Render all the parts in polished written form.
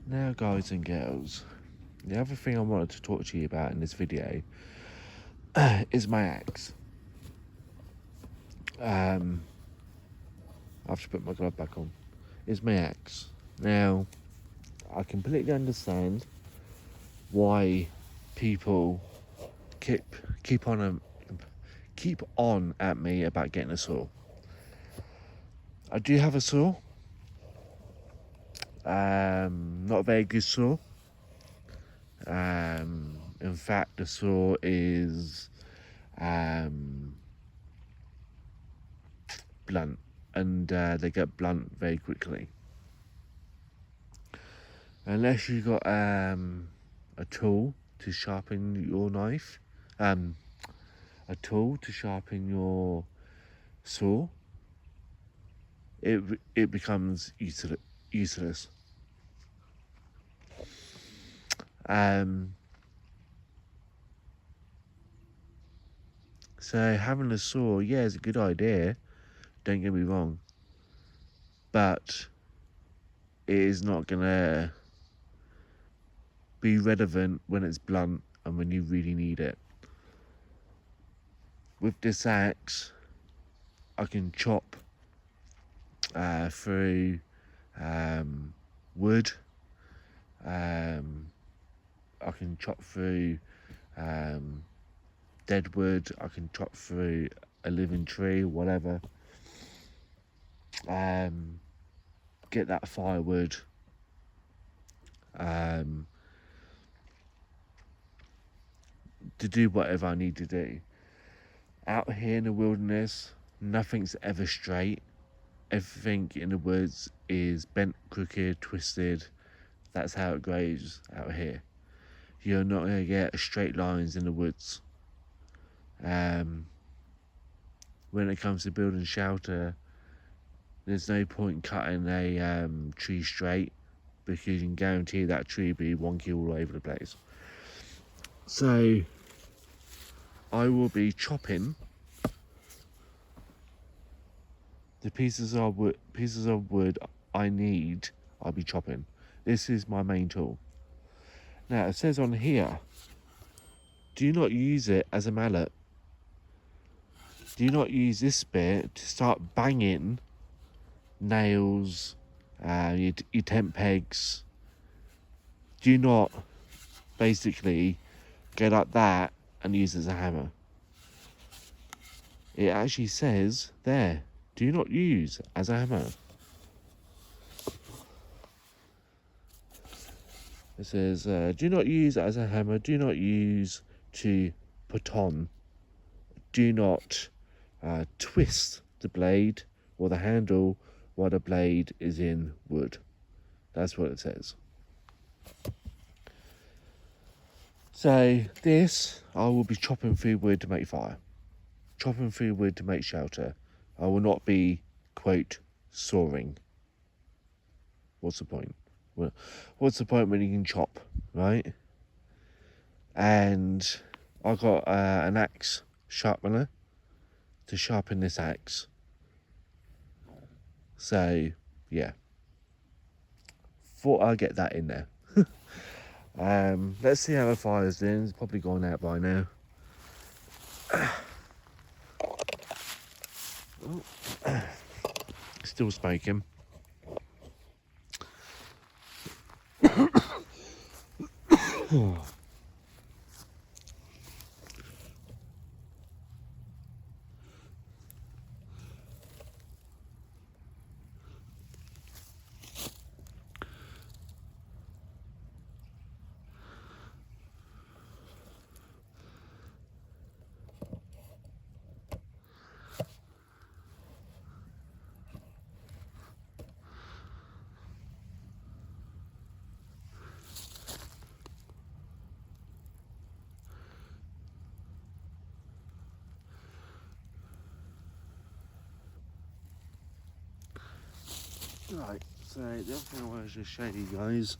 Now, guys and girls, the other thing I wanted to talk to you about in this video is my axe. I have to put my glove back on. Is my axe. Now, I completely understand why people keep on at me about getting a saw. I do have a saw. Not a very good saw. In fact, the saw is blunt, and they get blunt very quickly. Unless you got a tool to sharpen your knife, a tool to sharpen your saw, it becomes useless. So having a saw, yeah, is a good idea. Don't get me wrong, but it is not gonna be relevant when it's blunt and when you really need it. With this axe, I can chop through wood. I can chop through dead wood. I can chop through a living tree, whatever. Get that firewood. To do whatever I need to do. Out here in the wilderness, nothing's ever straight. Everything in the woods is bent, crooked, twisted. That's how it grows out here. You're not going to get straight lines in the woods. When it comes to building shelter, there's no point cutting a tree straight, because you can guarantee that tree will be wonky all over the place. So I will be chopping the pieces of wood I need. I'll be chopping. This is my main tool. Now it says on here, do not use it as a mallet. Do not use this bit to start banging nails, your tent pegs. Do not basically go like that and use it as a hammer. It actually says there, do not use as a hammer. It says, do not use as a hammer, do not use to put on, do not twist the blade or the handle while the blade is in wood. That's what it says. So this, I will be chopping through wood to make fire. Chopping through wood to make shelter. I will not be, quote, sawing. What's the point? Well, what's the point when you can chop, right? And I got an axe sharpener to sharpen this axe. So, yeah. Thought I'd get that in there. Let's see how the fire's doing. It's probably gone out by now. Still smoking. Right, so the other thing I want to just show you guys.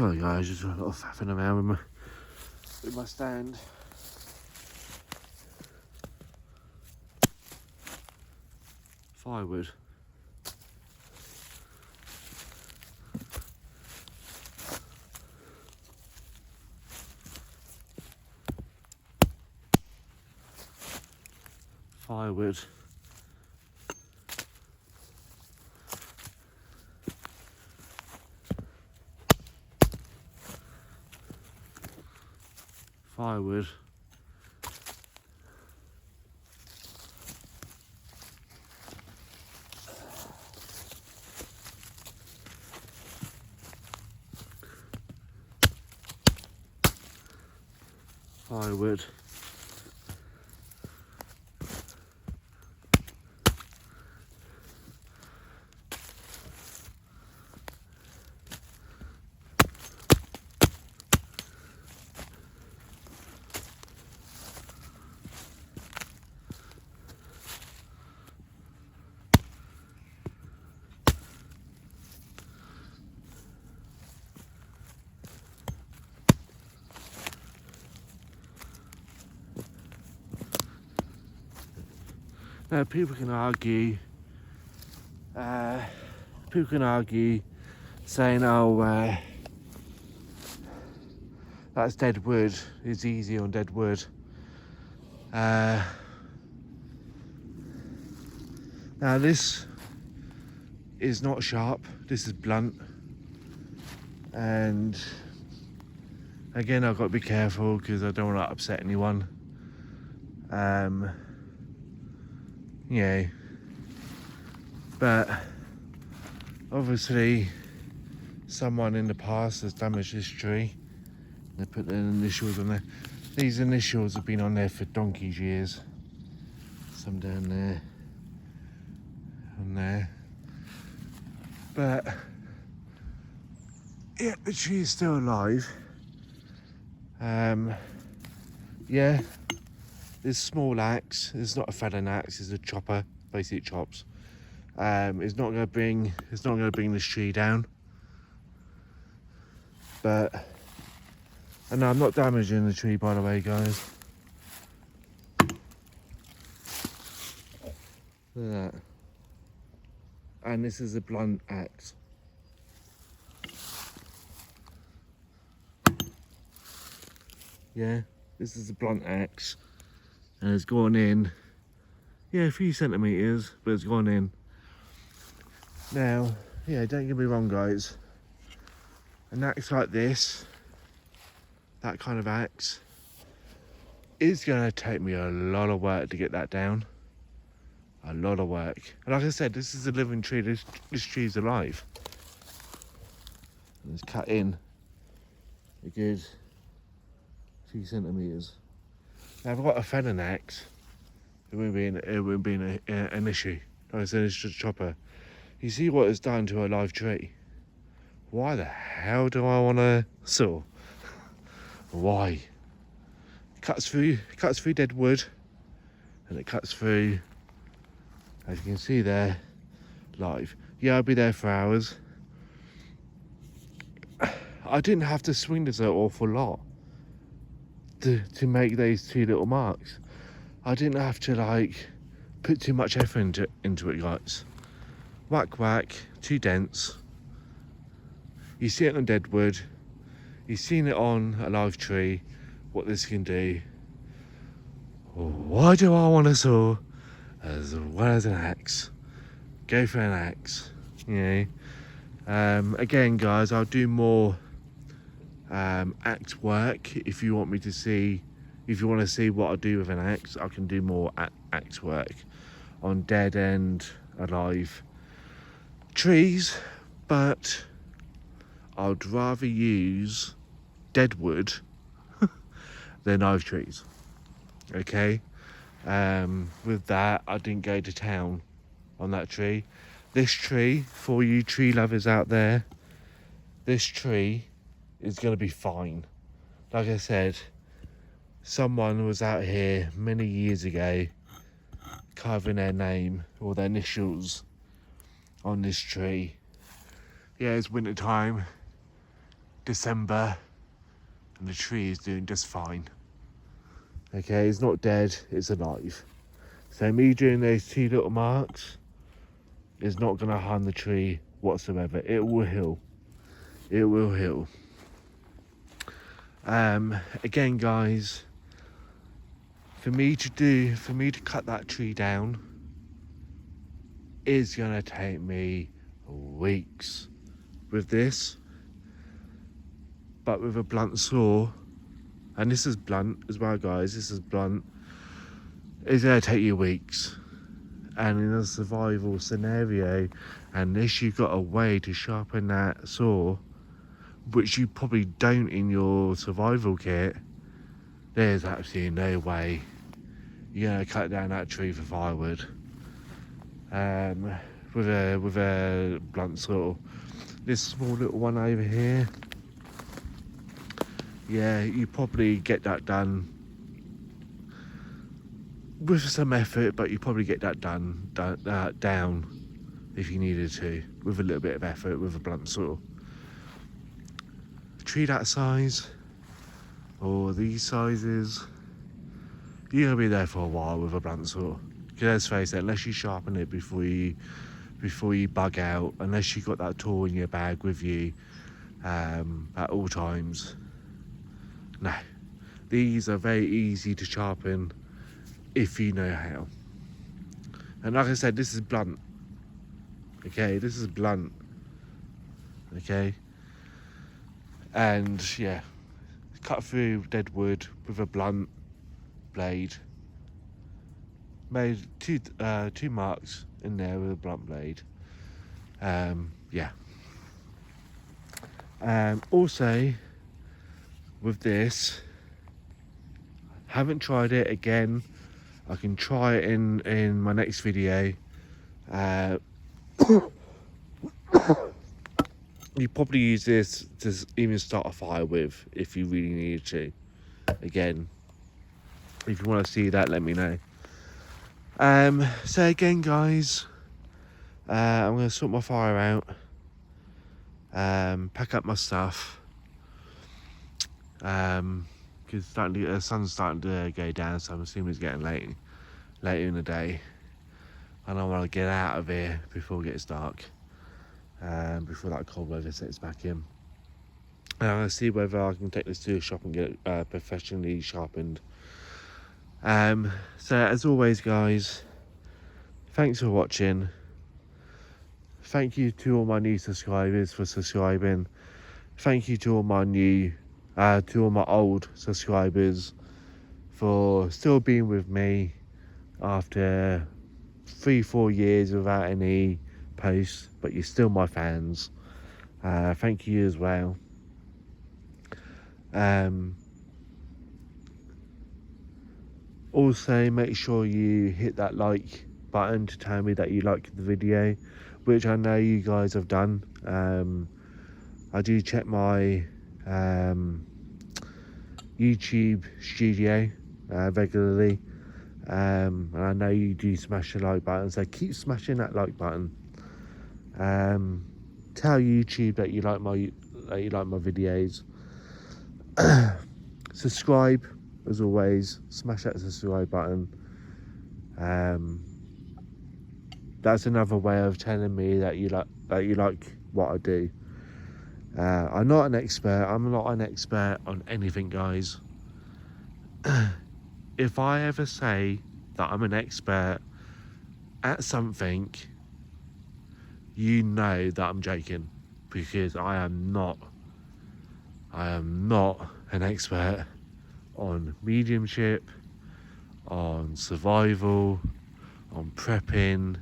Sorry guys, just a little faffing around with my stand. Firewood. Firewood. Firewood. Firewood. Now people can argue saying, oh, that's dead wood, it's easy on dead wood. Now this is not sharp, this is blunt, and again I've got to be careful because I don't want to upset anyone. Yeah, but obviously someone in the past has damaged this tree. They put their initials on there. These initials have been on there for donkey's years. Some down there, and there. But yeah, the tree is still alive. Yeah, this small axe is not a felling axe, it's a chopper. Basically it chops. It's not going to bring this tree down. But and I'm not damaging the tree, by the way, guys. Look at that. And this is a blunt axe. Yeah, this is a blunt axe, and it's gone in, yeah, a few centimetres, but it's gone in. Now, yeah, don't get me wrong, guys, an axe like this, that kind of axe, is going to take me a lot of work to get that down. A lot of work. And like I said, this is a living tree, this tree's alive. And it's cut in a good few centimetres. Now, if I've got a felling axe, it wouldn't be an issue. Like I said, it's just a chopper. You see what it's done to a live tree? Why the hell do I want to saw? Why? It cuts through dead wood, and it cuts through, as you can see there, live. Yeah, I'll be there for hours. I didn't have to swing this an awful lot to make those two little marks. I didn't have to like put too much effort into it, guys. Whack whack, 2 dents. You see it on dead wood, you've seen it on a live tree, what this can do. Why do I want a saw as well as an axe? Go for an axe, you know. Again, guys, I'll do more axe work. If you want to see what I do with an axe, I can do more axe work on dead and alive trees, but I'd rather use dead wood than live trees. Okay, with that, I didn't go to town on that tree. This tree, for you tree lovers out there, this tree is going to be fine. Like I said, someone was out here many years ago carving their name or their initials on this tree. Yeah, it's winter time. December and the tree is doing just fine. Okay, it's not dead, it's alive. So me doing those 2 little marks is not going to harm the tree whatsoever. It will heal. It will heal. Again, guys, for me to cut that tree down is going to take me weeks with this. But with a blunt saw, and this is blunt as well, guys, this is blunt, it's going to take you weeks. And in a survival scenario, unless you've got a way to sharpen that saw, which you probably don't in your survival kit, there's absolutely no way you're going to cut down that tree for firewood with a blunt saw. This small little one over here, yeah, you probably get that done with some effort, but you probably get that down if you needed to, with a little bit of effort, with a blunt saw. A tree that size, or these sizes, you're going to be there for a while with a blunt saw. Because let's face it, unless you sharpen it before you bug out, unless you've got that tool in your bag with you at all times, no. These are very easy to sharpen if you know how. And like I said, this is blunt. Okay, this is blunt. Okay. And yeah, cut through dead wood with a blunt blade. Made two marks in there with a blunt blade. Yeah. Also, with this, haven't tried it again. I can try it in my next video. You probably use this to even start a fire with if you really need to. Again, if you want to see that, let me know. So again, guys, I'm going to sort my fire out, pack up my stuff, because the sun's starting to go down, so I'm assuming it's getting later in the day, and I want to get out of here before it gets dark, before that cold weather sets back in. And I'm going to see whether I can take this to the shop and get it professionally sharpened. So as always, guys, thanks for watching. Thank you to all my new subscribers for subscribing. Thank you to all my old subscribers for still being with me after 3-4 years without any posts, but you're still my fans. Thank you as well. Also, make sure you hit that like button to tell me that you liked the video, which I know you guys have done. I do check my YouTube studio regularly, and I know you do smash the like button, so keep smashing that like button. Tell YouTube that you like my videos. Subscribe, as always. Smash that subscribe button. That's another way of telling me that you like what I do. I'm not an expert. I'm not an expert on anything, guys. If I ever say that I'm an expert at something, you know that I'm joking, because I am not an expert on mediumship, on survival, on prepping.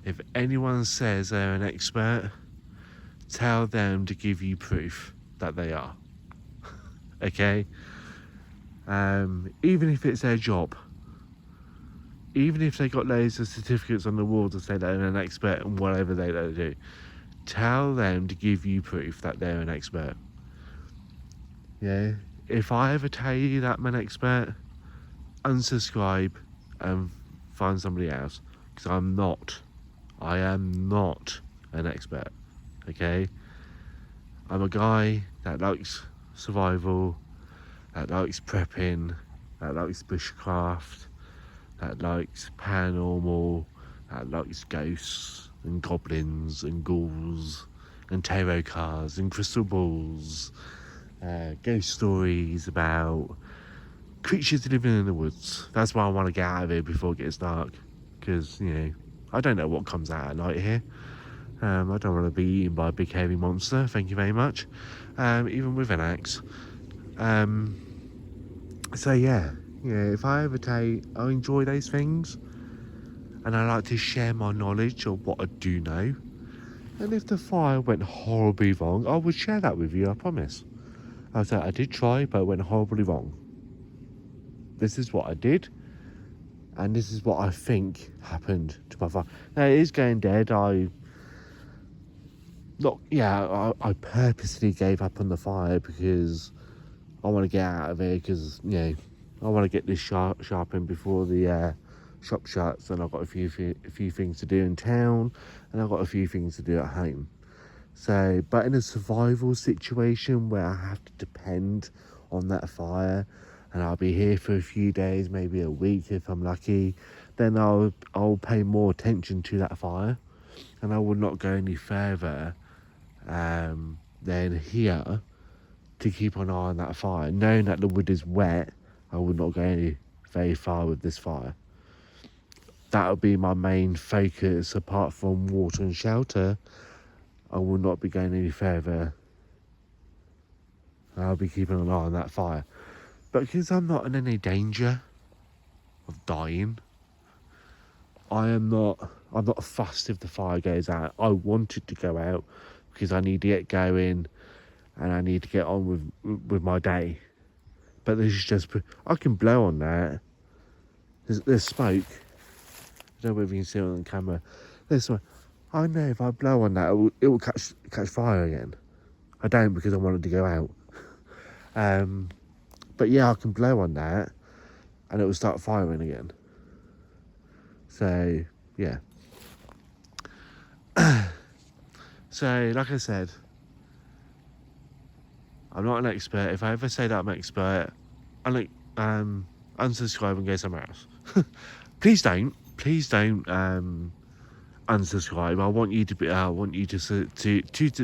If anyone says they're an expert, tell them to give you proof that they are. Okay? Even if it's their job, even if they got loads of certificates on the wall to say they're an expert in whatever they do, tell them to give you proof that they're an expert. Yeah? If I ever tell you that I'm an expert, unsubscribe and find somebody else, because I am not an expert. Okay? I'm a guy that likes survival, that likes prepping, that likes bushcraft, that likes paranormal, that likes ghosts and goblins and ghouls and tarot cards and crystal balls, ghost stories about creatures living in the woods. That's why I want to get out of here before it gets dark, because, you know, I don't know what comes out at night here. I don't want to be eaten by a big hairy monster, thank you very much, even with an axe. So yeah, if I I enjoy those things, and I like to share my knowledge of what I do know. And if the fire went horribly wrong, I would share that with you, I promise. I said I did try, but it went horribly wrong. This is what I did, and this is what I think happened to my fire. Now, it is going dead. I purposely gave up on the fire because I want to get out of here, because, I want to get this sharpened before the shop shuts, and I've got a few things to do in town, and I've got a few things to do at home. So, but in a survival situation where I have to depend on that fire, and I'll be here for a few days, maybe a week if I'm lucky, then I'll pay more attention to that fire, and I will not go any further than here to keep an eye on that fire. Knowing that the wood is wet, I will not go any very far with this fire. That'll be my main focus. Apart from water and shelter, I will not be going any further. I'll be keeping an eye on that fire. But because I'm not in any danger of dying, I'm not fussed if the fire goes out. I want it to go out because I need to get going and I need to get on with my day. But this is just, I can blow on that. There's smoke. I don't know if you can see it on camera. There's smoke. I know if I blow on that, it will catch fire again. I don't, because I want it to go out. But yeah, I can blow on that and it will start firing again. So yeah. So like I said, I'm not an expert. If I ever say that I'm an expert, unsubscribe and go somewhere else. Please don't unsubscribe. I want you to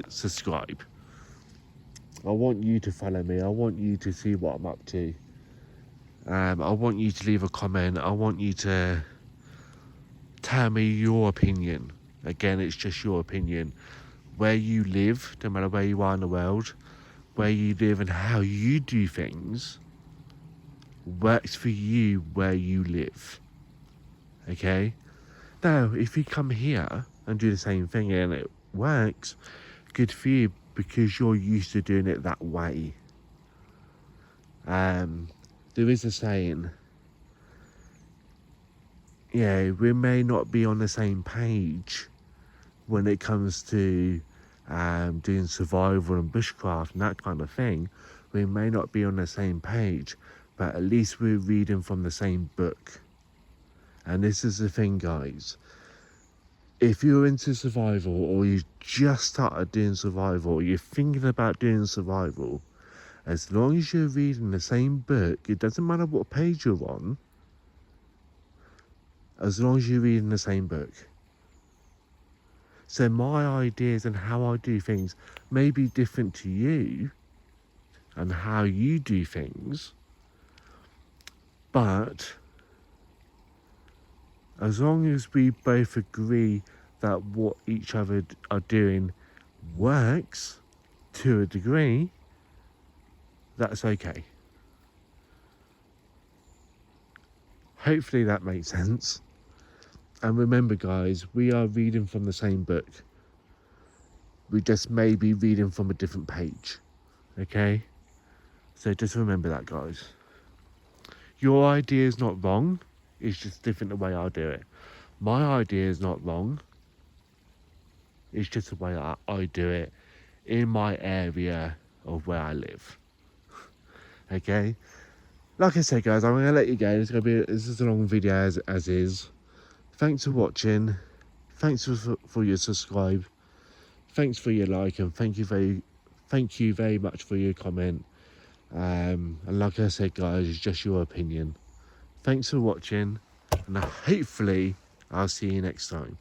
subscribe. I want you to follow me. I want you to see what I'm up to. I want you to leave a comment. I want you to tell me your opinion. Again, it's just your opinion. Where you live, no matter where you are in the world, where you live and how you do things works for you where you live. Okay? Now, if you come here and do the same thing and it works, good for you, because you're used to doing it that way. There is a saying, we may not be on the same page when it comes to doing survival and bushcraft and that kind of thing. We may not be on the same page, but at least we're reading from the same book. And this is the thing, guys. If you're into survival, or you just started doing survival, or you're thinking about doing survival, as long as you're reading the same book, it doesn't matter what page you're on, as long as you're reading the same book. So my ideas and how I do things may be different to you and how you do things, but as long as we both agree that what each other are doing works to a degree, that's okay. Hopefully that makes sense. And remember, guys, we are reading from the same book. We just may be reading from a different page. Okay? So just remember that, guys. Your idea is not wrong. It's just different the way I do it. My idea is not wrong. It's just the way I do it in my area of where I live. Okay? Like I said, guys, I'm going to let you go. This is a long video as is. Thanks for watching. Thanks for your subscribe. Thanks for your like, and thank you Thank you very much for your comment. And like I said, guys, it's just your opinion. Thanks for watching, and hopefully I'll see you next time.